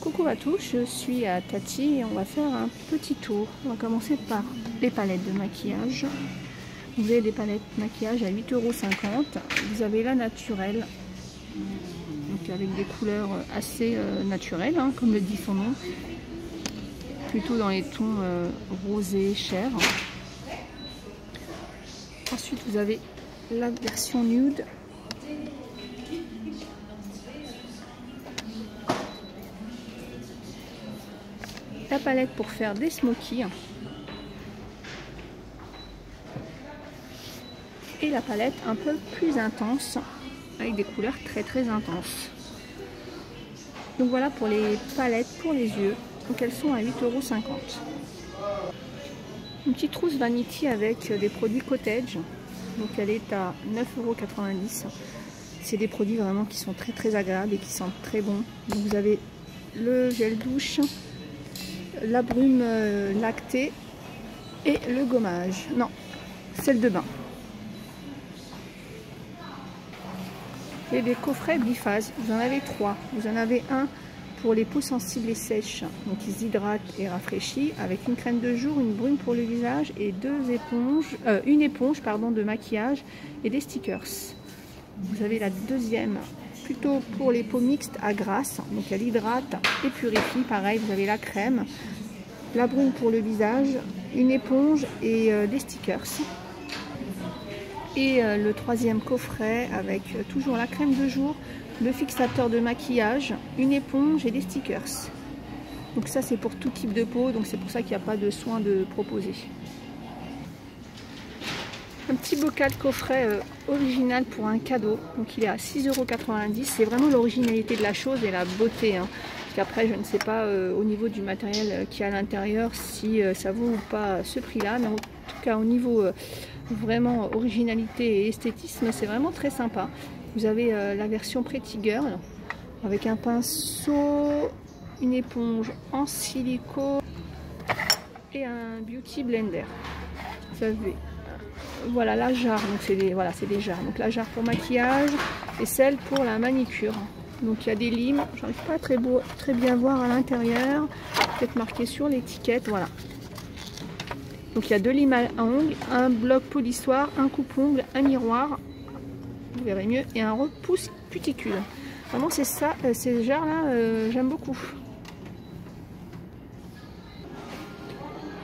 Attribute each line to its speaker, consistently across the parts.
Speaker 1: Coucou à tous, je suis à Tati et on va faire un petit tour. On va commencer par les palettes de maquillage. Vous avez des palettes maquillage à 8,50 €. Vous avez la naturelle, donc avec des couleurs assez naturelles, hein, comme le dit son nom. Plutôt dans les tons rosés, chers. Ensuite, vous avez la version nude. La palette pour faire des smokies. Et la palette un peu plus intense, avec des couleurs très intenses. Donc voilà pour les palettes pour les yeux. Donc elles sont à 8,50 €. Une petite trousse vanity avec des produits Cottage. Donc elle est à 9,90 €. C'est des produits vraiment qui sont très agréables et qui sentent très bon. Donc vous avez le gel douche, la brume lactée et le gommage. Non, celle de bain. Et des coffrets biphase, vous en avez 3. Vous en avez un pour les peaux sensibles et sèches, donc ils hydratent et rafraîchissent, avec une crème de jour, une brume pour le visage et une éponge de maquillage et des stickers. Vous avez la deuxième plutôt pour les peaux mixtes à grasse, donc elle hydrate et purifie. Pareil, vous avez la crème, la brume pour le visage, une éponge et des stickers. Et le troisième coffret avec toujours la crème de jour, le fixateur de maquillage, une éponge et des stickers. Donc ça c'est pour tout type de peau, donc c'est pour ça qu'il n'y a pas de soin de proposer. Un petit bocal coffret original pour un cadeau, donc il est à 6,90 €. C'est vraiment l'originalité de la chose et la beauté, hein. Parce qu'après je ne sais pas au niveau du matériel qu'il y a à l'intérieur si ça vaut ou pas ce prix là, mais en tout cas au niveau vraiment originalité et esthétisme, c'est vraiment très sympa. Vous avez la version Pretty Girl avec un pinceau, une éponge en silicone et un beauty blender. Vous avez voilà la jarre, donc c'est des jarres. Donc la jarre pour maquillage et celle pour la manicure. Donc il y a des limes, j'arrive pas à très bien voir à l'intérieur, peut-être marqué sur l'étiquette, voilà. Donc il y a 2 limes à ongles, un bloc polissoir, un coupe-ongle, un miroir, vous verrez mieux, et un repousse cuticule. Vraiment c'est ça, ces jarres là, j'aime beaucoup.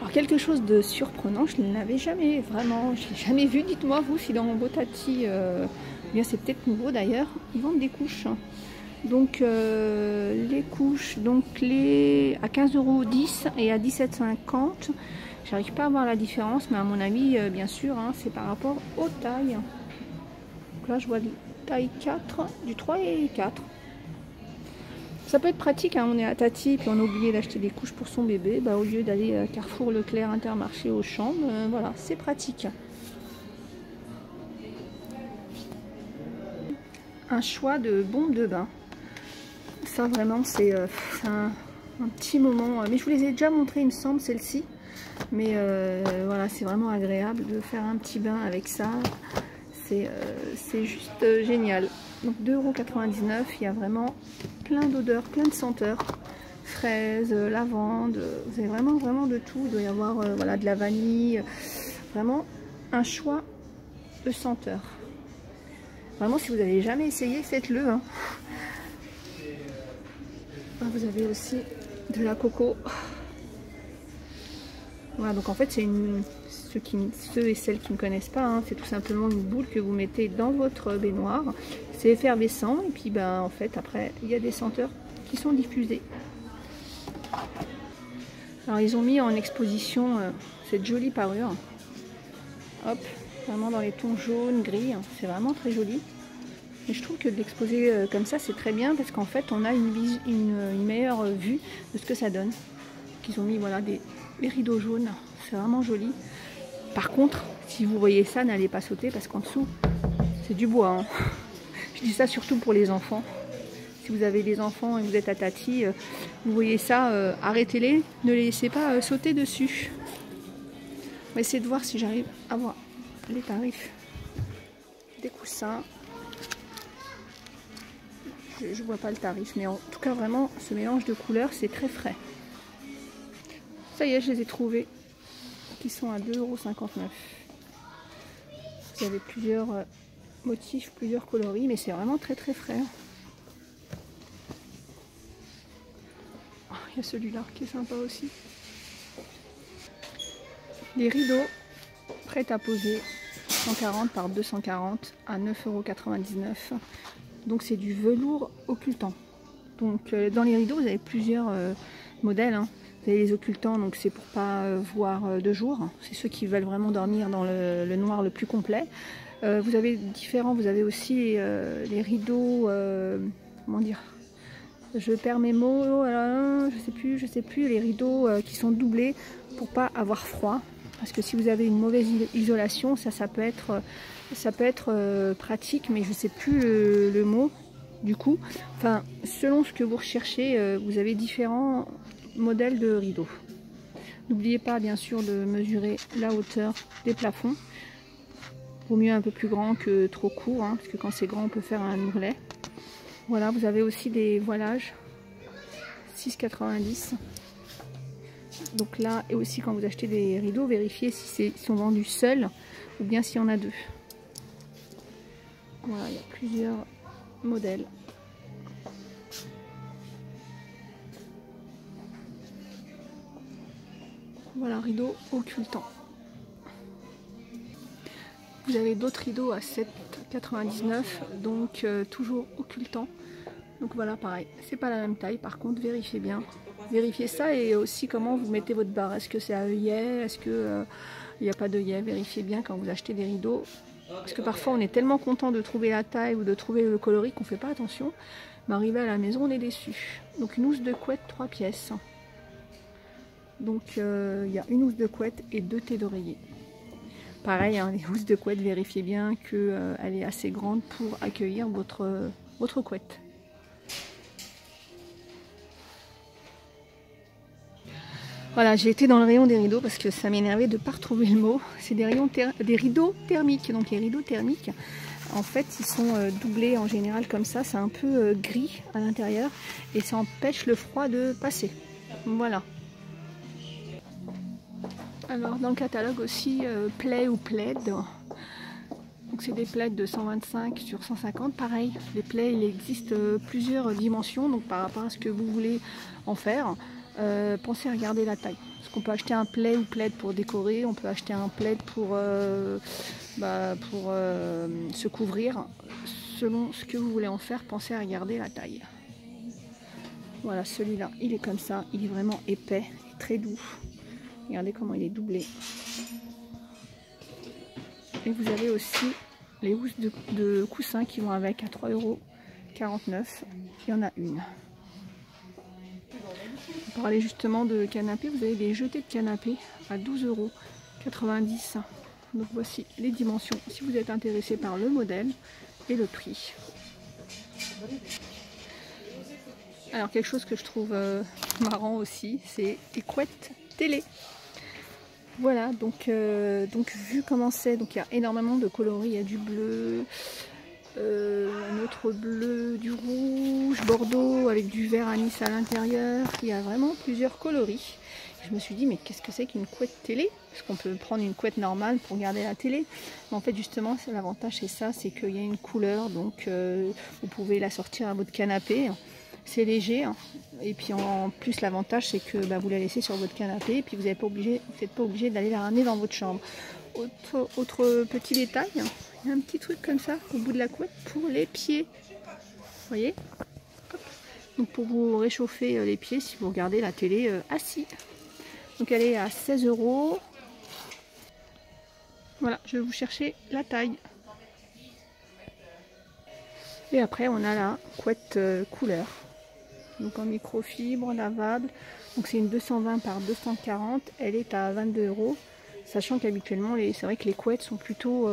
Speaker 1: Alors quelque chose de surprenant, je ne l'avais jamais vraiment, je l'ai jamais vu. Dites-moi vous si dans mon beau Tati, bien c'est peut-être nouveau d'ailleurs, ils vendent des couches. Donc les couches, donc à 15,10 € et à 17,50 €. J'arrive pas à voir la différence, mais à mon avis, bien sûr, hein, c'est par rapport aux tailles. Donc là, je vois taille 4, du 3 et 4. Ça peut être pratique, hein, on est à Tati, puis on a oublié d'acheter des couches pour son bébé. Bah, au lieu d'aller à Carrefour, Leclerc, Intermarché, Auchan, voilà, c'est pratique. Un choix de bombe de bain. Ça, vraiment, c'est un petit moment. Mais je vous les ai déjà montré, il me semble, celle-ci. Mais voilà, c'est vraiment agréable de faire un petit bain avec ça. C'est juste génial. Donc 2,99 €, il y a vraiment plein d'odeurs, plein de senteurs. Fraises, lavande, vous avez vraiment de tout. Il doit y avoir voilà, de la vanille. Vraiment un choix de senteurs. Vraiment, si vous n'avez jamais essayé, faites-le, hein. Vous avez aussi de la coco. Voilà, donc en fait c'est ceux et celles qui ne connaissent pas, hein, c'est tout simplement une boule que vous mettez dans votre baignoire. C'est effervescent et puis ben en fait après il y a des senteurs qui sont diffusées. Alors ils ont mis en exposition cette jolie parure. Hop, vraiment dans les tons jaune, gris, hein, c'est vraiment très joli. Et je trouve que de l'exposer comme ça c'est très bien parce qu'en fait on a une meilleure vue de ce que ça donne. Ils ont mis voilà des rideaux jaunes, c'est vraiment joli. Par contre, si vous voyez ça, n'allez pas sauter parce qu'en dessous, c'est du bois, hein. Je dis ça surtout pour les enfants. Si vous avez des enfants et vous êtes à Tati, vous voyez ça, arrêtez-les, ne les laissez pas sauter dessus. On va essayer de voir si j'arrive à voir les tarifs des coussins. Je vois pas le tarif, mais en tout cas vraiment ce mélange de couleurs c'est très frais. Ça y est, je les ai trouvés, qui sont à 2,59 €. Vous avez plusieurs motifs, plusieurs coloris, mais c'est vraiment très très frais. Oh, il y a celui-là qui est sympa aussi. Les rideaux prêts à poser, 140 par 240 à 9,99 €. Donc c'est du velours occultant. Donc dans les rideaux vous avez plusieurs modèles, hein. Vous avez les occultants, donc c'est pour pas voir de jour. C'est ceux qui veulent vraiment dormir dans le noir le plus complet. Vous avez différents, vous avez aussi les rideaux, comment dire, je perds mes mots, je sais plus, les rideaux qui sont doublés pour pas avoir froid. Parce que si vous avez une mauvaise isolation, ça peut être pratique, mais je sais plus le mot du coup. Enfin, selon ce que vous recherchez, vous avez différents modèles de rideaux. N'oubliez pas bien sûr de mesurer la hauteur des plafonds. Vaut mieux un peu plus grand que trop court, hein, parce que quand c'est grand on peut faire un ourlet. Voilà, vous avez aussi des voilages 6,90 €. Donc là, et aussi quand vous achetez des rideaux, vérifiez si ils sont vendus seuls ou bien s'il y en a deux. Voilà, il y a plusieurs modèles. Voilà, rideau occultant. Vous avez d'autres rideaux à 7,99 €, donc toujours occultant. Donc voilà, pareil, c'est pas la même taille, par contre vérifiez bien. Vérifiez ça et aussi comment vous mettez votre barre. Est-ce que c'est à œillet? Est-ce que il n'y a pas d'œillet? Vérifiez bien quand vous achetez des rideaux. Parce que parfois on est tellement content de trouver la taille ou de trouver le coloris qu'on ne fait pas attention. Mais arrivé à la maison on est déçu. Donc une housse de couette 3 pièces. Donc il y a une housse de couette et 2 thés d'oreiller. Pareil, hein, les housses de couette, vérifiez bien qu'elle est assez grande pour accueillir votre couette. Voilà, j'ai été dans le rayon des rideaux parce que ça m'énervait de ne pas retrouver le mot. C'est des rideaux thermiques. Donc les rideaux thermiques, en fait, ils sont doublés en général comme ça. C'est un peu gris à l'intérieur et ça empêche le froid de passer. Voilà. Alors dans le catalogue aussi, Play ou Plaid. Donc c'est des plaids de 125 sur 150. Pareil, les plaids, il existe plusieurs dimensions. Donc par rapport à ce que vous voulez en faire. Pensez à regarder la taille. Parce qu'on peut acheter un plaid ou plaid pour décorer, on peut acheter un plaid pour se couvrir. Selon ce que vous voulez en faire, pensez à regarder la taille. Voilà, celui-là, il est comme ça, il est vraiment épais, et très doux. Regardez comment il est doublé. Et vous avez aussi les housses de coussins qui vont avec à 3,49 €. Il y en a une. Pour parler justement de canapé, vous avez des jetés de canapé à 12,90 €. Donc voici les dimensions si vous êtes intéressé par le modèle et le prix. Alors quelque chose que je trouve marrant aussi, c'est les couettes télé. Voilà, donc vu comment c'est, donc il y a énormément de coloris, il y a du bleu, un autre bleu, du rouge, bordeaux avec du vert anis à l'intérieur. Il y a vraiment plusieurs coloris. Je me suis dit mais qu'est-ce que c'est qu'une couette télé? Parce qu'on peut prendre une couette normale pour regarder la télé. Mais en fait justement l'avantage c'est ça, c'est qu'il y a une couleur, donc vous pouvez la sortir à votre canapé. C'est léger et puis en plus l'avantage c'est que vous la laissez sur votre canapé et puis vous n'êtes pas obligé d'aller la ramener dans votre chambre. Autre petit détail, il y a un petit truc comme ça au bout de la couette pour les pieds. Vous voyez? Hop. Donc pour vous réchauffer les pieds si vous regardez la télé assis. Donc elle est à 16 €. Voilà, je vais vous chercher la taille. Et après on a la couette couleur. Donc en microfibre, lavable. Donc c'est une 220 par 240. Elle est à 22 €. Sachant qu'habituellement, c'est vrai que les couettes sont plutôt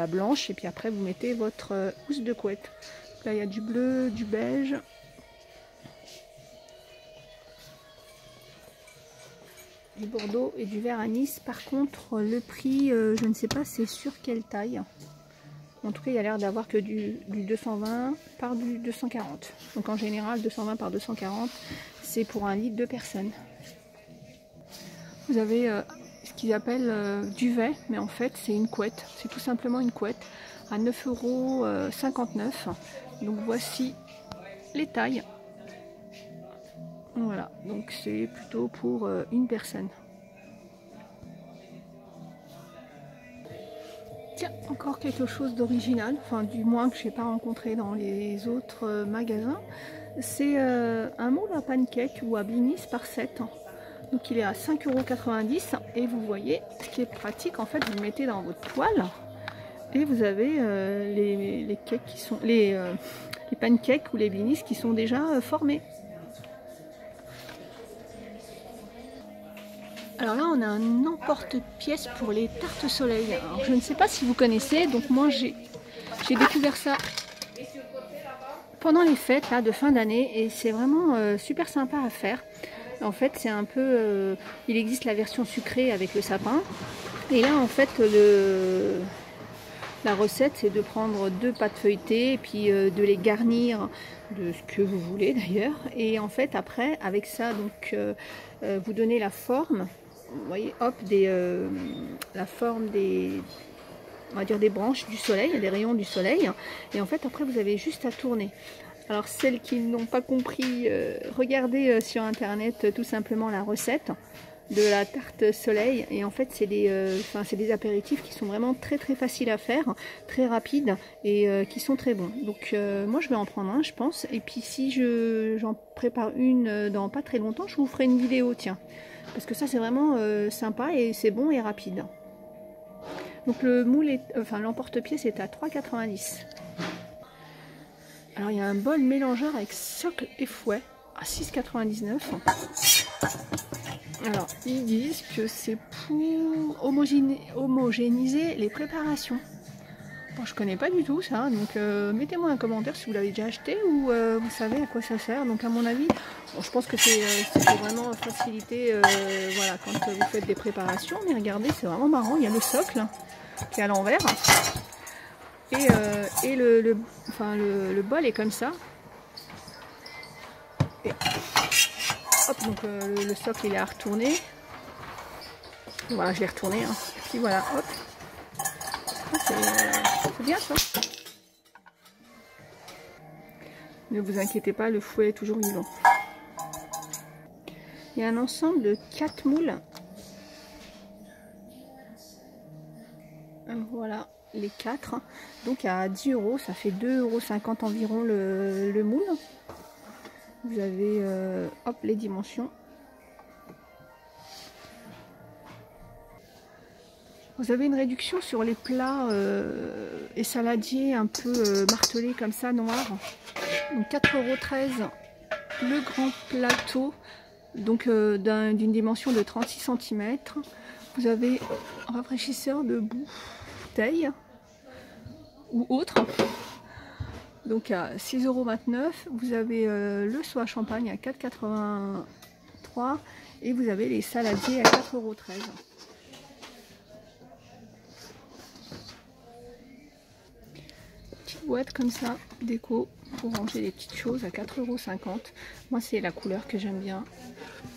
Speaker 1: blanches. Et puis après, vous mettez votre housse de couette. Donc là, il y a du bleu, du beige. Du bordeaux et du vert anis. Par contre, le prix, je ne sais pas c'est sur quelle taille. En tout cas, il y a l'air d'avoir que du 220 par du 240. Donc en général, 220 par 240, c'est pour un lit de 2 personnes. Vous avez ce qu'ils appellent duvet, mais en fait c'est une couette. C'est tout simplement une couette à 9,59 €. Donc voici les tailles. Voilà, donc c'est plutôt pour une personne. Tiens, encore quelque chose d'original, enfin du moins que je n'ai pas rencontré dans les autres magasins. C'est un moule à pancake ou à blinis par 7. Donc il est à 5,90 € et vous voyez, ce qui est pratique, en fait, vous le mettez dans votre poêle et vous avez les cakes qui sont les pancakes ou les blinis qui sont déjà formés. Alors là, on a un emporte-pièce pour les tartes soleil. Alors, je ne sais pas si vous connaissez, donc moi j'ai découvert ça pendant les fêtes là, de fin d'année et c'est vraiment super sympa à faire. En fait, c'est un peu... il existe la version sucrée avec le sapin. Et là, en fait, la recette, c'est de prendre 2 pâtes feuilletées et puis de les garnir de ce que vous voulez d'ailleurs. Et en fait, après, avec ça, donc, vous donnez la forme. Vous voyez, hop, la forme des... on va dire des branches du soleil, des rayons du soleil. Et en fait, après, vous avez juste à tourner. Alors celles qui n'ont pas compris, regardez sur internet tout simplement la recette de la tarte soleil. Et en fait c'est des apéritifs qui sont vraiment très faciles à faire, très rapides et qui sont très bons. Donc moi je vais en prendre un je pense. Et puis si j'en prépare une dans pas très longtemps, je vous ferai une vidéo, tiens. Parce que ça c'est vraiment sympa et c'est bon et rapide. Donc le moule, l'emporte-pièce est à 3,90 €. Alors il y a un bol mélangeur avec socle et fouet à 6,99 €. Alors ils disent que c'est pour homogénéiser les préparations. Bon, je connais pas du tout ça, donc mettez-moi un commentaire si vous l'avez déjà acheté ou vous savez à quoi ça sert. Donc à mon avis, bon, je pense que c'est vraiment faciliter voilà, quand vous faites des préparations. Mais regardez, c'est vraiment marrant, il y a le socle qui est à l'envers. Et le bol est comme ça. Et hop, donc le socle il est à retourner. Voilà, je l'ai retourné. Hein. Et puis voilà, hop. C'est bien ça. Ne vous inquiétez pas, le fouet est toujours vivant. Il y a un ensemble de 4 moules. Voilà. Les 4, donc à 10 €, ça fait 2,50 € environ le moule. Vous avez hop, les dimensions. Vous avez une réduction sur les plats et saladiers un peu martelés comme ça, noirs. Donc 4,13 € le grand plateau, donc d'une dimension de 36 cm. Vous avez un rafraîchisseur de bouteille ou autre, donc à 6,29 €. Vous avez le seau à champagne à 4,83 € et vous avez les saladiers à 4,13 €. Petite boîte comme ça, déco pour ranger les petites choses à 4,50 €. Moi c'est la couleur que j'aime bien.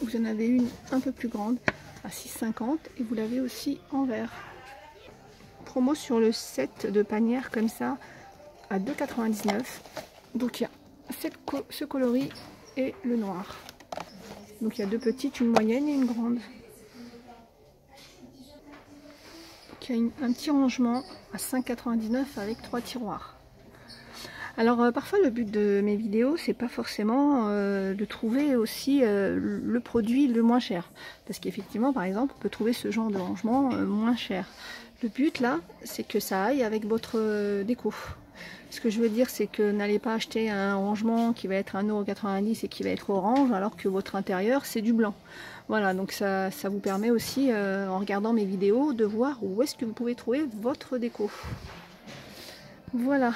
Speaker 1: Vous en avez une un peu plus grande à 6,50 € et vous l'avez aussi en vert. Promo sur le set de panières comme ça à 2,99 €. Donc il y a ce coloris et le noir. Donc il y a 2 petites, une moyenne et une grande. Donc, il y a un petit rangement à 5,99 € avec 3 tiroirs. Alors parfois le but de mes vidéos c'est pas forcément de trouver aussi le produit le moins cher. Parce qu'effectivement par exemple on peut trouver ce genre de rangement moins cher. Le but là, c'est que ça aille avec votre déco. Ce que je veux dire, c'est que n'allez pas acheter un rangement qui va être 1,90 € et qui va être orange, alors que votre intérieur, c'est du blanc. Voilà, donc ça vous permet aussi, en regardant mes vidéos, de voir où est-ce que vous pouvez trouver votre déco. Voilà.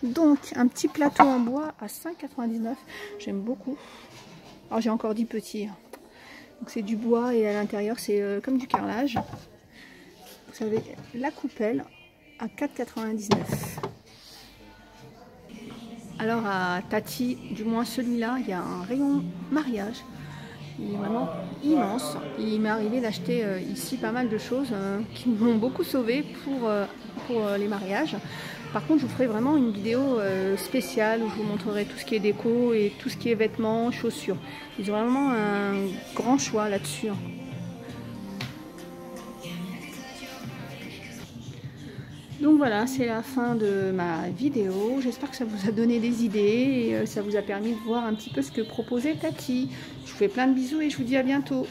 Speaker 1: Donc, un petit plateau en bois à 5,99 €. J'aime beaucoup. Alors, j'ai encore dit petit. Donc, c'est du bois et à l'intérieur, c'est comme du carrelage. Vous avez la coupelle à 4,99 €. Alors à Tati, du moins celui-là, il y a un rayon mariage. Il est vraiment immense. Il m'est arrivé d'acheter ici pas mal de choses qui m'ont beaucoup sauvé pour les mariages. Par contre, je vous ferai vraiment une vidéo spéciale où je vous montrerai tout ce qui est déco et tout ce qui est vêtements, chaussures. Ils ont vraiment un grand choix là-dessus. Donc voilà, c'est la fin de ma vidéo. J'espère que ça vous a donné des idées et ça vous a permis de voir un petit peu ce que proposait Tati. Je vous fais plein de bisous et je vous dis à bientôt.